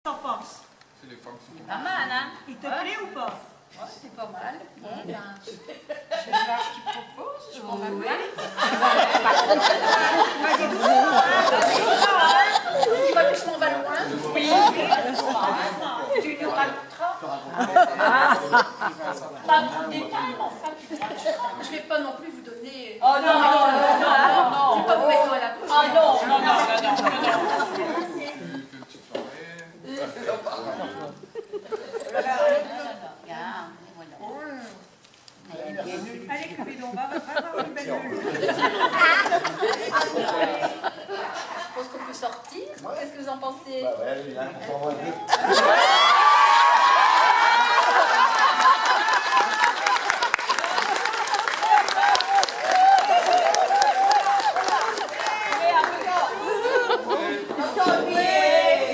T'en penses? C'est les femmes qui sont Pas mal, hein? Il te plaît ou pas? Ouais, c'est pas mal. Bon, ben, je vais voir ce qu'il propose. Je m'en vais voir. Vas-y doucement, hein? Tu vois que je m'en vais loin? Oui. Tu nous raconteras. Pas trop de détails, mais enfin, tu raconteras. Je vais pas non plus vous donner... Oh non, non, non, non. Je vais pas vous mettre à la bouche. Ah non, non, non, non. Allez, Cupidon, va voir une belle lune. Je pense qu'on peut sortir. Qu'est-ce que vous en pensez? Bah ouais, il y a un peu.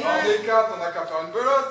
On est quatre, on n'a qu'à faire une belote.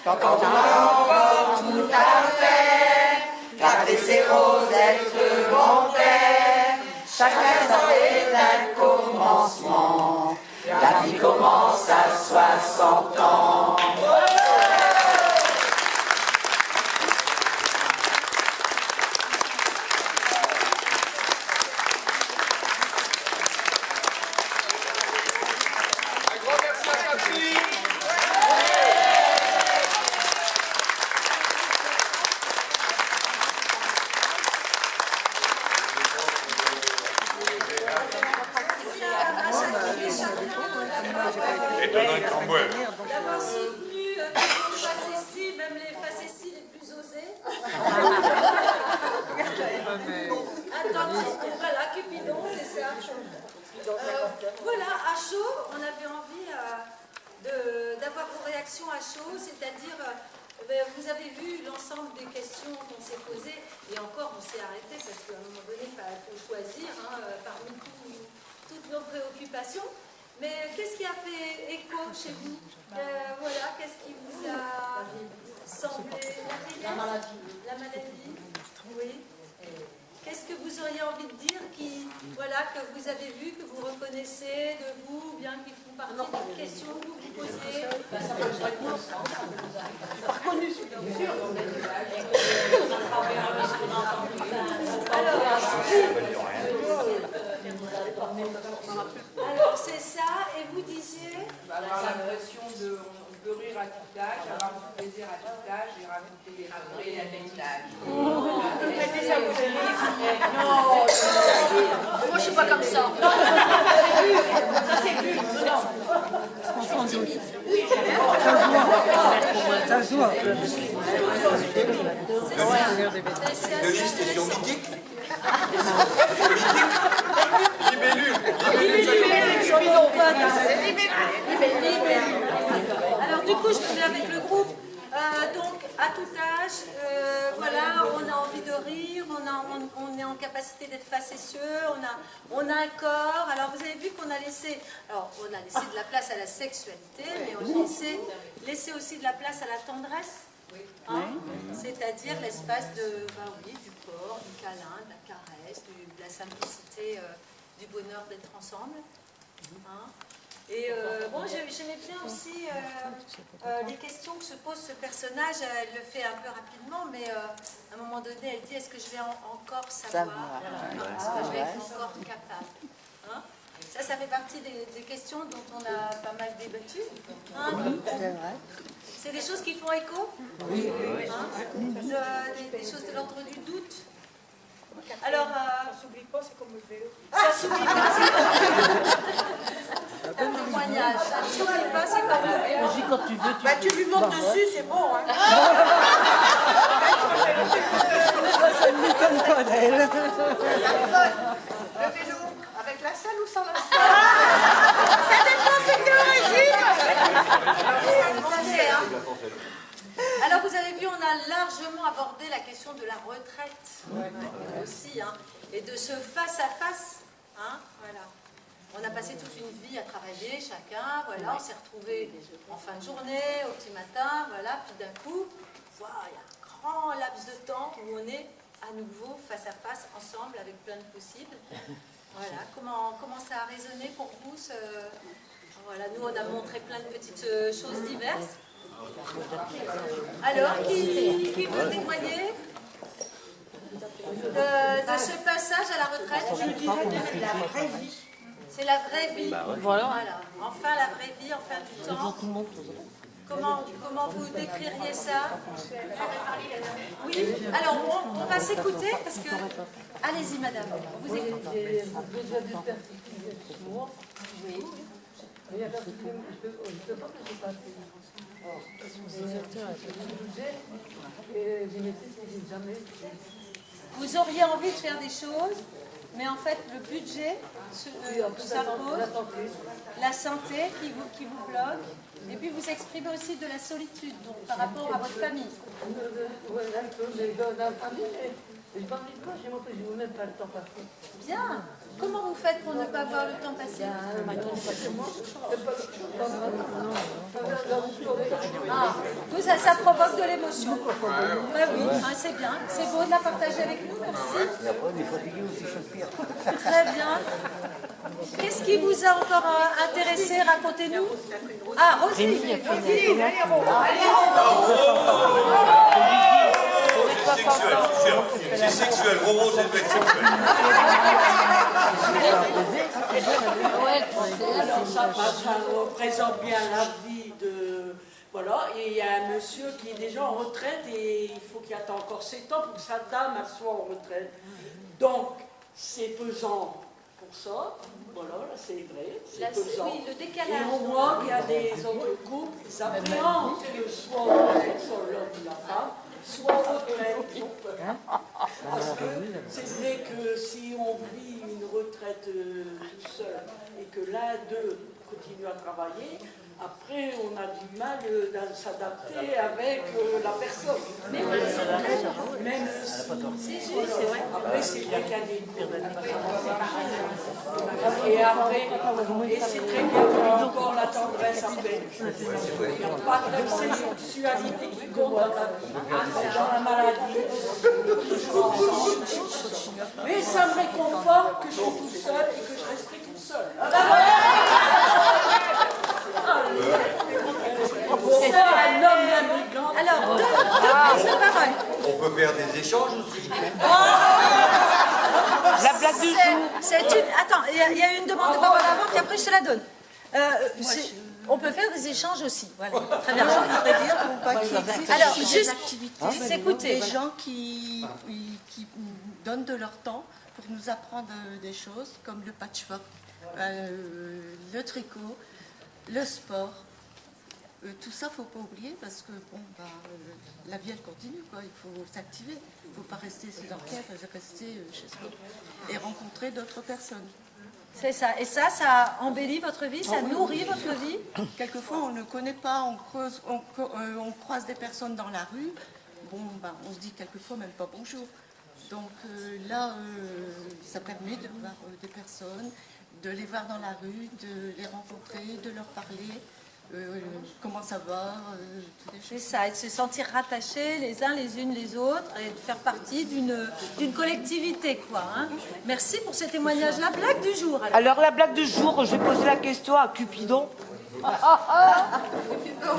Quand on a encore tout à faire, garder ses roses, être grand-père. Chaque instant est un commencement, la vie commence à 60 ans. Un grand merci à Catherine. D'avoir soutenu nos facéties, même les facéties les plus osées. Attention, voilà, Cupidon, c'est ça. Voilà, à chaud, on avait envie d'avoir vos réactions à chaud, c'est-à-dire, vous avez vu l'ensemble des questions qu'on s'est posées, et encore on s'est arrêté parce qu'à un moment donné, il faut choisir parmi toutes nos préoccupations. Mais qu'est-ce qui a fait écho chez vous? Voilà, qu'est-ce qui vous a semblé? La maladie. La maladie, oui. Qu'est-ce que vous auriez envie de dire voilà, que vous avez vu, que vous reconnaissez de vous, bien qu'ils font partie des questions que vous vous posez? Alors c'est ça, et vous disiez? Avoir l'impression de rire à tout âge, avoir du plaisir à tout âge et raconter les raconter à tout âge. Non, moi je suis pas comme ça. Ça se voit. Le juste est sur mythique. Libellule. Alors du coup, je me mets avec le groupe. Donc, à tout âge, voilà, on a envie de rire, on est en capacité d'être facétieux, on a un corps. Alors, vous avez vu qu'on a laissé, de la place à la sexualité, mais on a laissé aussi de la place à la tendresse. Hein, c'est-à-dire l'espace du corps, du câlin, de la caresse, de la simplicité, du bonheur d'être ensemble. Hein. Et j'aimais bien aussi les questions que se pose ce personnage. Elle le fait un peu rapidement, mais à un moment donné, elle dit: est-ce que je vais encore savoir? Est-ce que je vais être encore capable? Hein, ça fait partie des questions dont on a pas mal débattu. Hein, c'est des choses qui font écho, hein, des choses de l'ordre du doute. Alors, ça s'oublie pas, c'est comme le vélo. Ça s'oublie pas, c'est comme un témoignage. Ça ne s'oublie pas, c'est comme le vélo. Quand tu veux, Tu lui montes dessus, c'est bon. Hein. ça ne m'étonne pas d'elle. Le vélo, avec la selle ou sans la selle? Ça dépend, c'est Alors, vous avez vu, on a largement abordé la question de la retraite aussi, hein, et de ce face-à-face. Hein, voilà. On a passé toute une vie à travailler, chacun, voilà, on s'est retrouvés en fin de journée, au petit matin, voilà, puis d'un coup, il y a un grand laps de temps où on est à nouveau face-à-face, ensemble, avec plein de possibles. Voilà, comment ça a résonné pour vous Voilà, nous, on a montré plein de petites choses diverses. Alors, qui veut témoigner de ce passage à la retraite? Je dirais que c'est la vraie vie. C'est la vraie vie. Voilà. Enfin la vraie vie, enfin du temps. Comment vous décririez ça? Oui. Alors on va s'écouter parce que. Allez-y madame. Vous écoutez. Oui. Vous auriez envie de faire des choses, mais en fait le budget s'impose, la santé qui vous bloque, et puis vous exprimez aussi de la solitude donc, par rapport à votre famille. Bien. Comment vous faites pour ne pas voir le temps passer? Vous, ça provoque de l'émotion. Ben oui, c'est bien. C'est beau de la partager avec nous, merci. Très bien. Qu'est-ce qui vous a encore intéressé? Racontez-nous. Ah, Roselyne. C'est sexuel, Roro, c'est le mec sexuel. Alors ça représente bien la vie de... Voilà, et il y a un monsieur qui est déjà en retraite et il faut qu'il attende encore 7 ans pour que sa dame soit en retraite. Donc, c'est pesant pour ça. Voilà, c'est vrai, c'est pesant. Oui, le décalage. Et on voit qu'il y a des autres couples qui s'appréhendent que soit en retraite, soit l'homme ou la femme, soit en retraite, ils ont peur. Parce que c'est vrai que si on vit une retraite tout seul et que l'un d'eux continue à travailler, après on a du mal à s'adapter avec la personne. Même si, c'est vrai. Après c'est vrai qu'il y a des et après, et c'est très bien qu'il y a encore la tendresse après. Il n'y a pas de sexualité qui compte dans la maladie. Mais ça me réconforte que je suis tout seul et que je resterai tout seul. Alors, deux prises de parole. On peut faire des échanges aussi. La blague du jour. Attends, il y a une demande de parole avant, puis après je te la donne. On peut faire des échanges aussi. Voilà, très bien. Alors, juste s'écouter. Des gens qui donnent de leur temps pour nous apprendre des choses comme le patchwork, le tricot, le sport. Tout ça, il ne faut pas oublier parce que la vie, elle continue. Quoi. Il faut s'activer. Il ne faut pas rester sédentaire, rester chez soi et rencontrer d'autres personnes. C'est ça. Et ça embellit votre vie, ça nourrit votre vie. Quelquefois, on ne connaît pas, on croise des personnes dans la rue. Bon, on se dit quelquefois même pas bonjour. Donc là, ça permet de voir des personnes, de les voir dans la rue, de les rencontrer, de leur parler. Comment ça va, toutes les C'est choses. ça, et de se sentir rattachés les uns les unes les autres et de faire partie d'une collectivité, quoi. Hein. Merci pour ces témoignages. La blague du jour. Alors la blague du jour, je vais poser la question à Cupidon.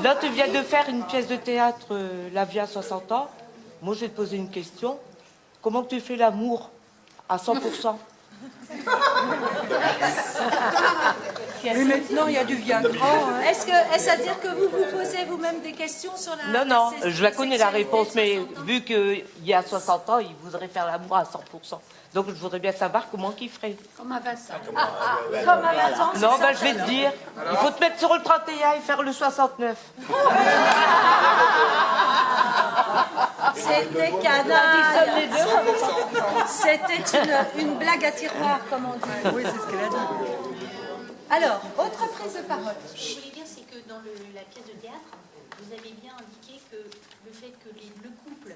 Là, tu viens de faire une pièce de théâtre, La vie à 60 ans. Moi, je vais te poser une question. Comment tu fais l'amour à 100%? Mais maintenant, il y a du Viagra. Hein. Est-ce à dire que vous vous posez vous-même des questions sur la... Non, je la connais la sexualité réponse, de mais 60 ans? vu qu'il y a 60 ans, il voudrait faire l'amour à 100%. Donc, je voudrais bien savoir comment il ferait. Comme à 20 ans. Comme à 20 ans, c'est Non, ça, je vais te dire, il faut te mettre sur le 31 et faire le 69. C'était canaille. C'était une blague à tiroir, comme on dit. Oui, c'est ce qu'elle a dit. Alors, autre prise de parole. Ce que je voulais dire, c'est que dans la pièce de théâtre, vous avez bien indiqué que le fait que le couple,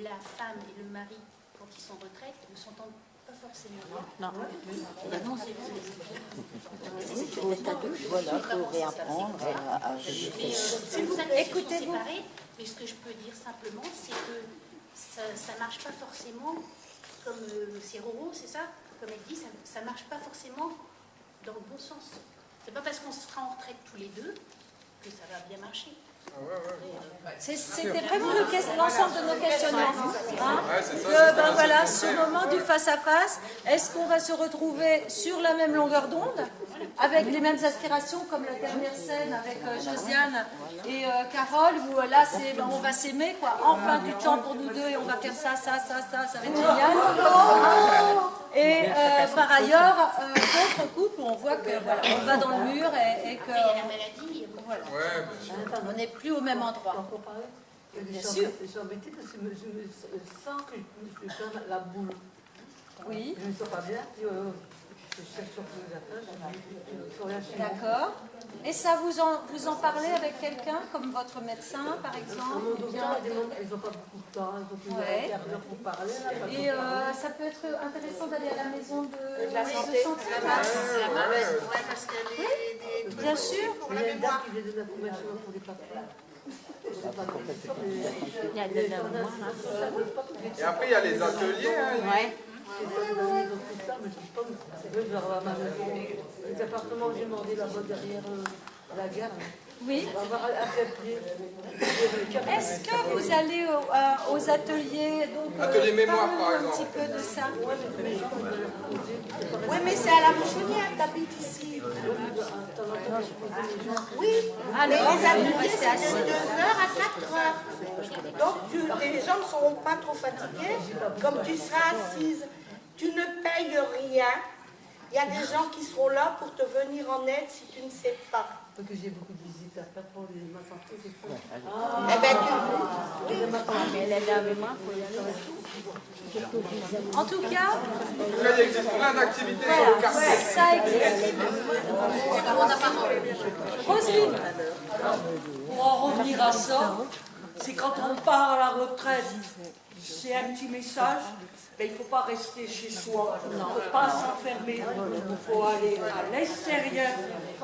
la femme et le mari, quand ils sont en retraite, ne s'entendent pas forcément. Non. Voilà, il faut réapprendre à Si vous êtes séparés, mais ce que je peux dire simplement, c'est que ça ne marche pas forcément comme c'est Roro, c'est ça? Comme elle dit, ça ne marche pas forcément dans le bon sens. C'est pas parce qu'on sera en retraite tous les deux que ça va bien marcher. C'était vraiment l'ensemble de nos questionnements. Hein, c'est ça, voilà, ce moment du face-à-face, est-ce qu'on va se retrouver sur la même longueur d'onde, avec les mêmes aspirations, comme la dernière scène avec Josiane et Carole, où là, on va s'aimer, quoi. Enfin, du temps pour nous deux, et on va faire ça va être génial. Et par ailleurs, d'autres couples, on voit que voilà, on va dans le mur et que... Il y a la maladie. Voilà. Ouais, On n'est plus au même endroit. Bien sûr. Je suis embêtée parce que je sens que je fais la boule. Oui. Je ne sens pas bien. Je cherche sur les affaires. D'accord. Et ça, vous en parlez avec quelqu'un, comme votre médecin, par exemple? Elles n'ont pas beaucoup de temps. Elles ont plus Ouais. pour parler. Et ça peut être intéressant d'aller à la maison de la santé. parce qu'il y a bien sûr. Il y a une dame qui vient de la conversion pour les papiers. Et après, il y a les ateliers. Hein, Les appartements que j'ai demandé là-bas derrière la gare. Oui. Est-ce que vous allez aux ateliers, donc Atelier mémoire, par un exemple. petit peu de ça? Oui, mais c'est à la bouchonnière, t'habites ici. Oui, Allez, les ateliers, restez c'est de assis. 2h à 4h. Donc, les gens ne seront pas trop fatigués. Comme tu seras assise, tu ne payes rien. Il y a des gens qui seront là pour te venir en aide si tu ne sais pas. Parce que j'ai beaucoup de visites à faire pour ma santé, c'est fou. Eh ben, En tout cas, il existe plein d'activités sur le quartier. ça existe. Roselyne, Pour en revenir à ça, c'est quand on part à la retraite, c'est un petit message, mais il ne faut pas rester chez soi, il ne faut pas s'enfermer, il faut aller à l'extérieur.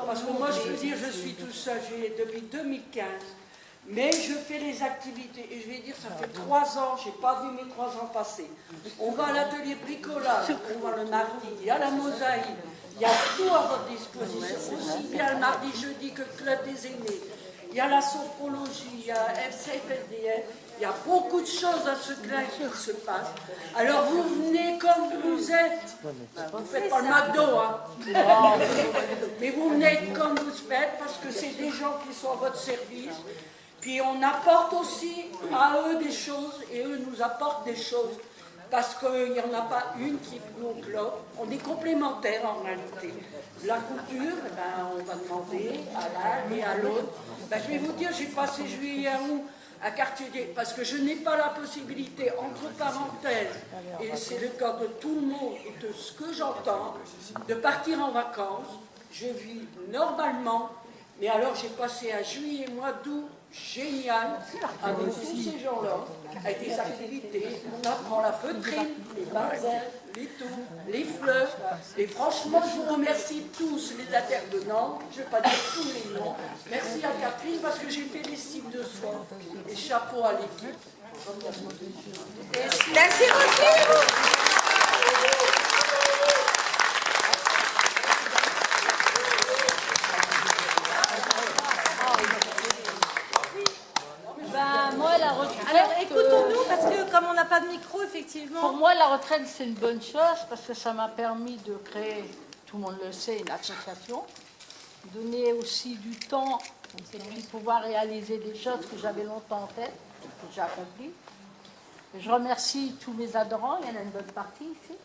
Parce que moi, je peux dire, je suis tout seul depuis 2015, mais je fais les activités. Et je vais dire, ça fait 3 ans, je n'ai pas vu mes 3 ans passer. On va à l'atelier bricolage, on va le mardi, il y a la mosaïque, il y a tout à votre disposition, aussi bien le mardi, jeudi que le club des aînés. Il y a la sophrologie, il y a FCFSDF, il y a beaucoup de choses à ce club qui se passent. Alors vous venez comme vous êtes, vous ne faites pas le McDo, hein. Mais vous venez comme vous faites parce que c'est des gens qui sont à votre service. Puis on apporte aussi à eux des choses et eux nous apportent des choses. Parce qu'il n'y en a pas une qui est plus haut que l'autre. On est complémentaires en réalité. La couture, on va demander à l'un et à l'autre. Je vais vous dire, j'ai passé juillet et août un quartier, parce que je n'ai pas la possibilité, entre parenthèses, et c'est le cas de tout le monde et de ce que j'entends, de partir en vacances. Je vis normalement, mais alors j'ai passé un juillet et mois d'août génial avec tous ces gens-là, avec des activités. On apprend la feutrine, les bazins, les tours, les fleurs. Et franchement, je vous remercie tous les intervenants. Je ne vais pas dire tous les noms. Merci à Catherine parce que j'ai fait l'estime de soi. Et chapeau à l'équipe. Merci Roselyne. Moi, la retraite... Alors, écoutons-nous, parce que comme on n'a pas de micro, effectivement... Pour moi, la retraite, c'est une bonne chose, parce que ça m'a permis de créer, tout le monde le sait, une association, donner aussi du temps, et puis pouvoir réaliser des choses que j'avais longtemps en tête, que j'ai accomplies. Je remercie tous mes adhérents, il y en a une bonne partie ici.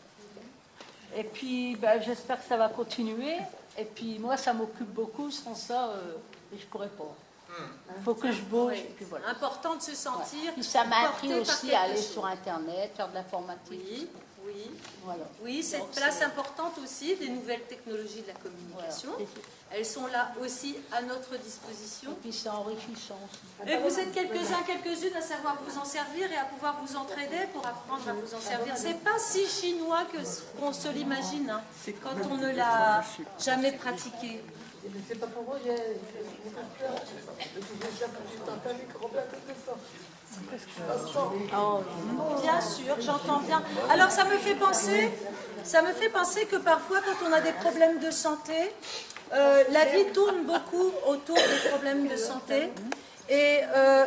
Et puis, j'espère que ça va continuer. Et puis, moi, ça m'occupe beaucoup, sans ça, je ne pourrais pas. Il faut que je bouge. Et puis voilà. Important de se sentir. Puis ça m'a appris porté par aussi à aller quelque chose. sur Internet, faire de l'informatique. Oui. Voilà. Oui, cette place importante aussi des nouvelles technologies de la communication. Voilà. Elles sont là aussi à notre disposition. Et puis c'est enrichissant aussi. Et vous êtes quelques-uns, quelques-unes à savoir vous en servir et à pouvoir vous entraider pour apprendre à vous en servir. C'est pas si chinois que qu'on se l'imagine hein, quand on ne l'a jamais pratiqué. C'est pas pour moi, j'ai peur. J'ai entendu Bien sûr, j'entends bien. Alors ça me fait penser que parfois quand on a des problèmes de santé, la vie tourne beaucoup autour des problèmes de santé. Et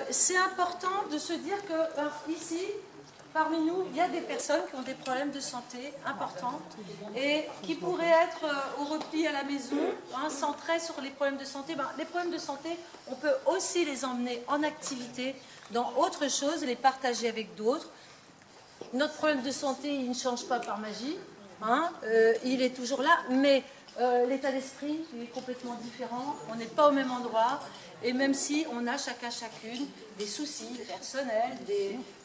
c'est important de se dire que ici, parmi nous, il y a des personnes qui ont des problèmes de santé importants et qui pourraient être au repli à la maison, centrés sur les problèmes de santé. Les problèmes de santé, on peut aussi les emmener en activité, dans autre chose, les partager avec d'autres. Notre problème de santé, il ne change pas par magie, il est toujours là, mais l'état d'esprit, il est complètement différent, on n'est pas au même endroit. Et même si on a chacune des soucis personnels,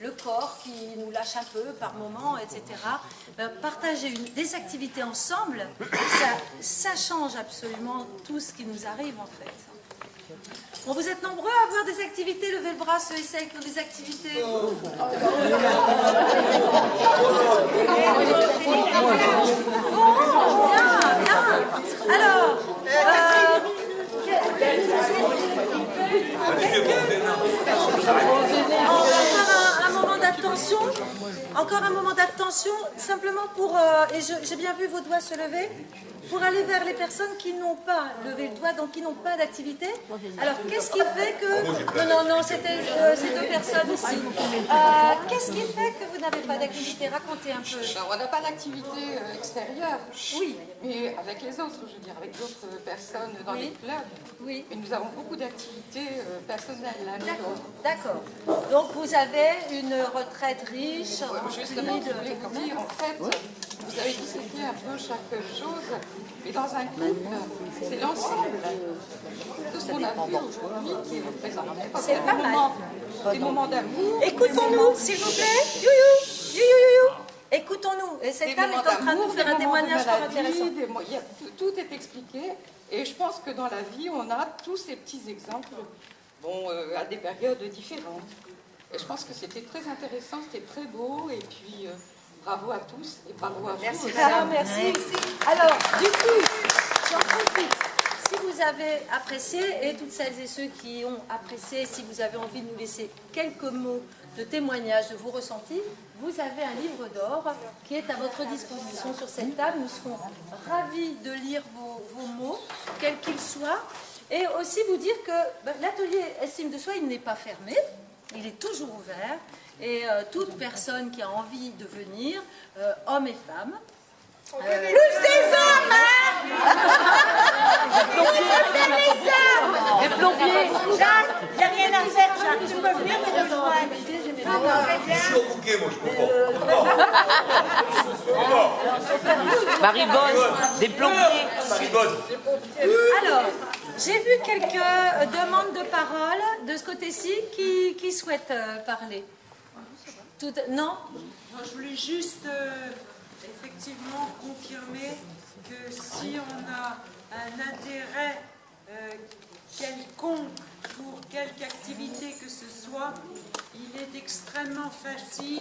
le corps qui nous lâche un peu par moment, etc., partager des activités ensemble, ça change absolument tout ce qui nous arrive en fait. Bon, vous êtes nombreux à avoir des activités, levez le bras ceux et celles qui ont des activités. Bon, bien. Alors, encore un moment d'attention, simplement pour, et j'ai bien vu vos doigts se lever, pour aller vers les personnes qui n'ont pas levé le doigt, donc qui n'ont pas d'activité. Alors, qu'est-ce qui fait que... Non, c'était ces deux personnes ici. Qu'est-ce qui fait que vous n'avez pas d'activité? Racontez un peu. On n'a pas d'activité extérieure. Oui. Mais avec les autres, je veux dire, avec d'autres personnes dans les clubs. Oui. Et nous avons beaucoup d'activités personnelles. D'accord. Donc, vous avez une retraite riche. Justement, je voulais dire, en fait, vous avez tous été un peu chaque chose, mais dans un couple, c'est l'ensemble de ce qu'on a fait aujourd'hui qui est représenté. C'est pas mal. Des moments d'amour. Écoutons-nous, s'il vous plaît. You. Écoutons-nous. Et cette dame est en train de nous faire un témoignage fort intéressant. Tout est expliqué. Et je pense que dans la vie, on a tous ces petits exemples, à des périodes différentes. Et je pense que c'était très intéressant, c'était très beau. Et puis, bravo à tous et bravo à vous. Merci, madame. Merci. Alors, du coup, j'en profite. Si vous avez apprécié, et toutes celles et ceux qui ont apprécié, si vous avez envie de nous laisser quelques mots de témoignage de vos ressentis, vous avez un livre d'or qui est à votre disposition sur cette table. Nous serons ravis de lire vos mots, quels qu'ils soient. Et aussi vous dire que l'atelier Estime de soi, il n'est pas fermé, il est toujours ouvert. Et toute personne qui a envie de venir, hommes et femmes, Plus des hommes, hein. Il faut faire les hommes. Les plombiers. Jacques, il n'y a rien à faire, Jacques. Tu peux venir me rejoindre. Je suis au bouquet, moi, je comprends. Marie-Bonne, des plombiers. Marie-Bonne. Alors, j'ai vu quelques demandes de parole de ce côté-ci, qui souhaite parler? Non? Moi, je voulais juste effectivement confirmer que si on a un intérêt quelconque pour quelque activité que ce soit, il est extrêmement facile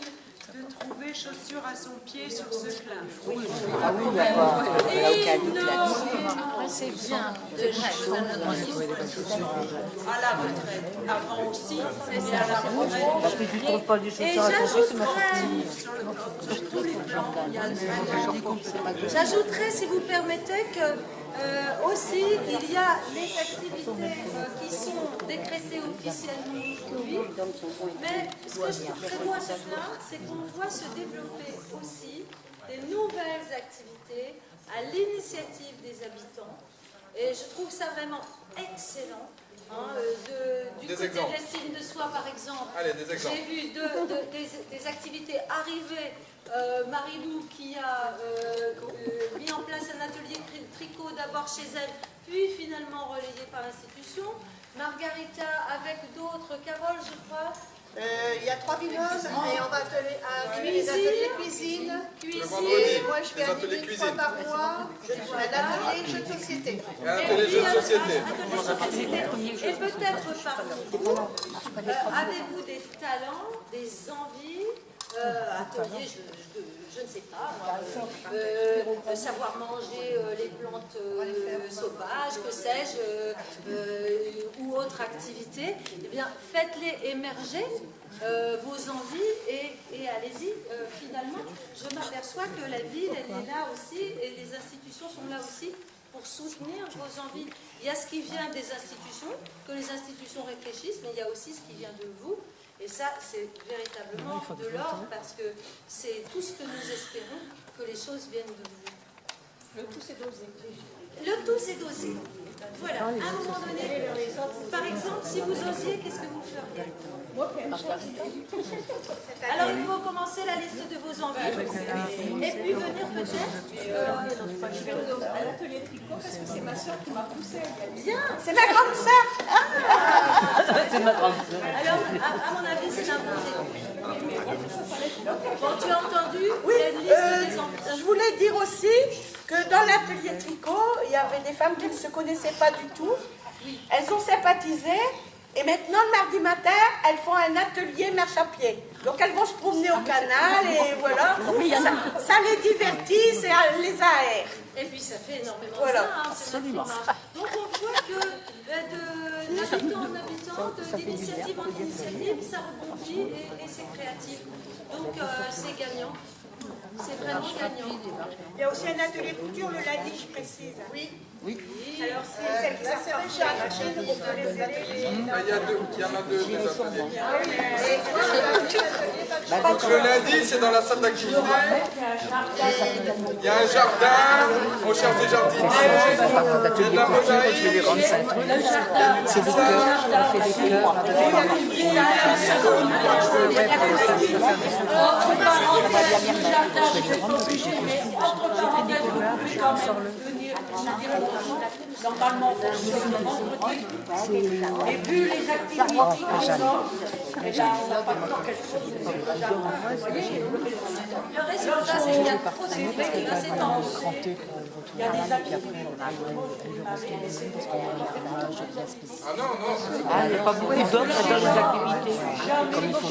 de trouver chaussures à son pied sur ce chemin. Oui, c'est bien. À la retraite, avant aussi, mais à la retraite. Parce que tu ne trouves pas des chaussures à ton pied, c'est ma sortie. Sur tous les plans, il y a le J'ajouterais, si vous permettez, que aussi, il y a les activités qui sont décrétées officiellement aujourd'hui, mais ce que je trouve très beau à cela, c'est qu'on voit se développer aussi des nouvelles activités à l'initiative des habitants, et je trouve ça vraiment excellent. Du côté de l'estime de soi, par exemple, j'ai vu des activités arriver. Marie-Lou qui a mis en place un atelier tricot d'abord chez elle, puis finalement relayé par l'institution. Margarita avec d'autres, Carole je crois. Il y a 3 binômes et on va animer les ateliers cuisine. Vendredi, moi je vais les ateliers animer cuisine. 1 fois par mois un atelier jeux de société. Un atelier jeux de société. Et peut-être parmi vous, avez-vous des talents, des envies, atelier, je ne sais pas, moi, savoir manger les plantes sauvages, que sais-je, ou autre activité, eh bien, faites-les émerger, vos envies, et allez-y. Finalement, je m'aperçois que la ville, elle est là aussi, et les institutions sont là aussi pour soutenir vos envies. Il y a ce qui vient des institutions, que les institutions réfléchissent, mais il y a aussi ce qui vient de vous. Et ça, c'est véritablement de l'or, parce que c'est tout ce que nous espérons, que les choses viennent de vous. Le tout, c'est dosé. Le tout, c'est dosé. Voilà, à un moment donné, par exemple, si vous osiez, qu'est-ce que vous feriez? Alors, il faut commencer la liste de vos envies. Et puis venir peut-être à l'atelier tricot, parce que c'est ma soeur qui m'a poussée. Bien, c'est ma grande sœur. C'est ma grande sœur. Alors, à mon avis, c'est l'imposé. Bon, tu as entendu? Oui, la liste des envies. je voulais dire aussi que dans l'atelier tricot, il y avait des femmes qui ne se connaissaient pas du tout. Elles ont sympathisé. Et maintenant, le mardi matin, elles font un atelier marche à pied. Donc, elles vont se promener au canal et voilà. Ça les divertit, ça les aère. Et puis, ça fait énormément voilà. de ça. Hein, absolument. Donc, on voit que d'habitant en habitant, d'initiative en initiative, ça rebondit et c'est créatif. Donc, c'est gagnant. C'est vraiment gagnant. Il y a aussi un atelier couture le lundi, je précise. Oui. Alors, c'est celle qui s'appelle Jacques, on peut les aider. Il y en a deux des ateliers. Donc le lundi, c'est dans la salle d'activité. Il y a un jardin, on cherche des jardiniers. Il y a de la mosaïque. Je vais les rendre cinq trucs. C'est des cœurs, on fait des cœurs. On va Normalement, vendredi. Et vu les activités qu'on sort, on n'a pas encore quelque chose de le résultat, c'est qu'il y a trop d'activités dans ces temps. Il y a des activités. Ah non, non. Ah, il n'y a pas beaucoup d'hommes dans les activités. Comme ils font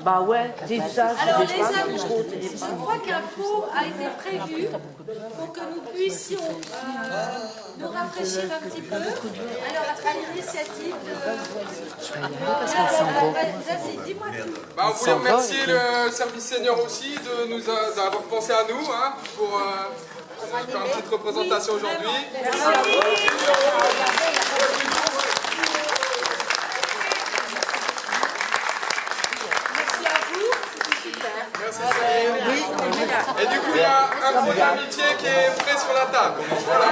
bah ouais, des âges, Alors, des les femmes. amis, je crois qu'un pot a été prévu pour que nous puissions nous rafraîchir un petit peu. Alors, à l'initiative de... Vas-y, dis-moi tout. Bah, on voulait remercier le service senior aussi de nous d'avoir pensé à nous pour faire une petite représentation aujourd'hui. Merci Céline. Et du coup, il y a un pot d'amitié qui est prêt sur la table. Voilà.